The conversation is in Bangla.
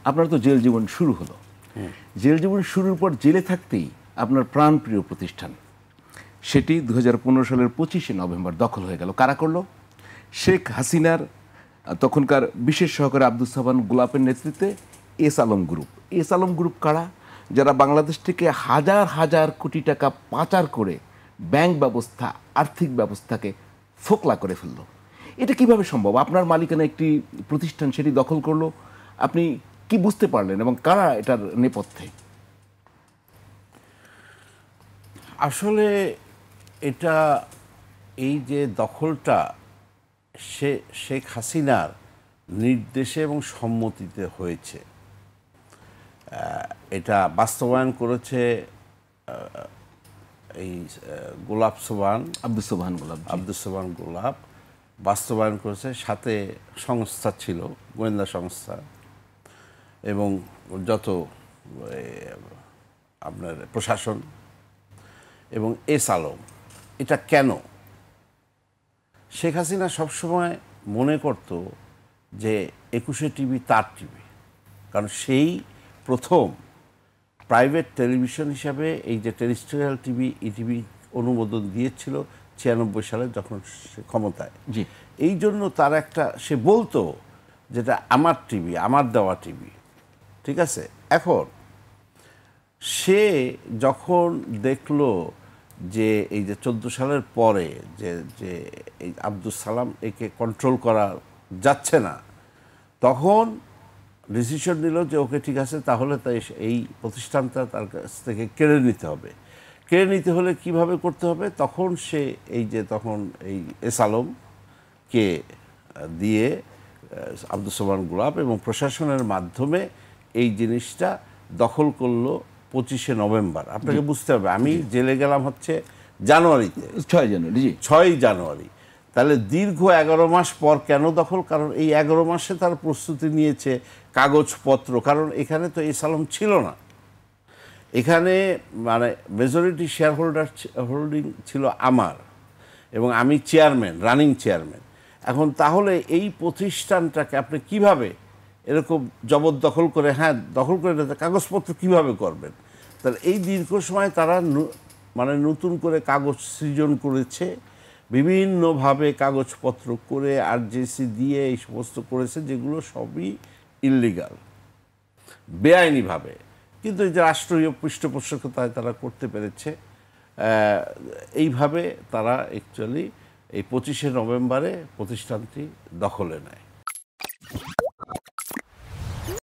আপনার তো জেল জীবন শুরু হলো। জেল জীবন শুরুর পর জেলে থাকতেই আপনার প্রাণপ্রিয় প্রতিষ্ঠান সেটি 2015 সালের 25শে নভেম্বর দখল হয়ে গেল। কারা করলো? শেখ হাসিনার তখনকার বিশেষ সহকারী আব্দুস সাবান গোলাপের নেতৃত্বে S Alam group. S Alam group কারা? যারা বাংলাদেশ থেকে হাজার হাজার কোটি টাকা পাচার করে ব্যাংক ব্যবস্থা, আর্থিক ব্যবস্থাকে ফোকলা করে ফেলল। এটা কিভাবে সম্ভব? আপনার মালিকানা একটি প্রতিষ্ঠান সেটি দখল করলো, আপনি কি বুঝতে পারলেন এবং কারা এটার নেপথ্যে? আসলে এটা এই যে দখলটা শেখ হাসিনার নির্দেশে এবং সম্মতিতে হয়েছে। এটা বাস্তবায়ন করেছে এই আব্দুস সোবহান গোলাপ বাস্তবায়ন করেছে। সাথে সংস্থা ছিল, গোয়েন্দা সংস্থা এবং যত আপনার প্রশাসন এবং এস আলম। এটা কেন? শেখ হাসিনা সবসময় মনে করত যে 21শে টিভি তার টিভি, কারণ সেই প্রথম প্রাইভেট টেলিভিশন হিসাবে এই যে টেরিস্ট্রিয়াল টিভি, ইটিভি অনুমোদন দিয়েছিল 96 সালে যখন সে ক্ষমতায়। জি, এই জন্য তার একটা, সে বলতো যেটা আমার টিভি, আমার দেওয়া টিভি, ঠিক আছে। এখন সে যখন দেখলো যে এই যে 14 সালের পরে যে এই আব্দুস সালাম একে কন্ট্রোল করা যাচ্ছে না, তখন ডিসিশন নিল যে ওকে ঠিক আছে, তাহলে তাই এই প্রতিষ্ঠানটা তার কাছ থেকে কেড়ে নিতে হবে। কেড়ে নিতে হলে কিভাবে করতে হবে? তখন সে তখন এই এস আলমকে দিয়ে আব্দুস সোবহান গোলাপ এবং প্রশাসনের মাধ্যমে এই জিনিসটা দখল করলো 25শে নভেম্বর। আপনাকে বুঝতে হবে, আমি জেলে গেলাম হচ্ছে জানুয়ারিতে, 6 জানুয়ারি। তাহলে দীর্ঘ 11 মাস পর কেন দখল? কারণ এই 11 মাসে তার প্রস্তুতি নিয়েছে, কাগজপত্র, কারণ এখানে তো এস আলম ছিল না, এখানে মানে মেজরিটি শেয়ার হোল্ডিং ছিল আমার, এবং আমি চেয়ারম্যান, রানিং চেয়ারম্যান। এখন তাহলে এই প্রতিষ্ঠানটাকে আপনি কিভাবে এরকম জবরদখল করে, দখল করে কাগজপত্র কিভাবে করবেন? তাহলে এই দীর্ঘ সময় তারা মানে নতুন করে কাগজ সৃজন করেছে, বিভিন্নভাবে কাগজপত্র করে আরজেসি দিয়ে এই সমস্ত করেছে, যেগুলো সবই ইললিগাল, বেআইনিভাবে। কিন্তু এই যে রাষ্ট্রীয় পৃষ্ঠপোষকতায় তারা করতে পেরেছে। এইভাবে তারা অ্যাকচুয়ালি এই 25শে নভেম্বরে প্রতিষ্ঠানটি দখলে নেয়।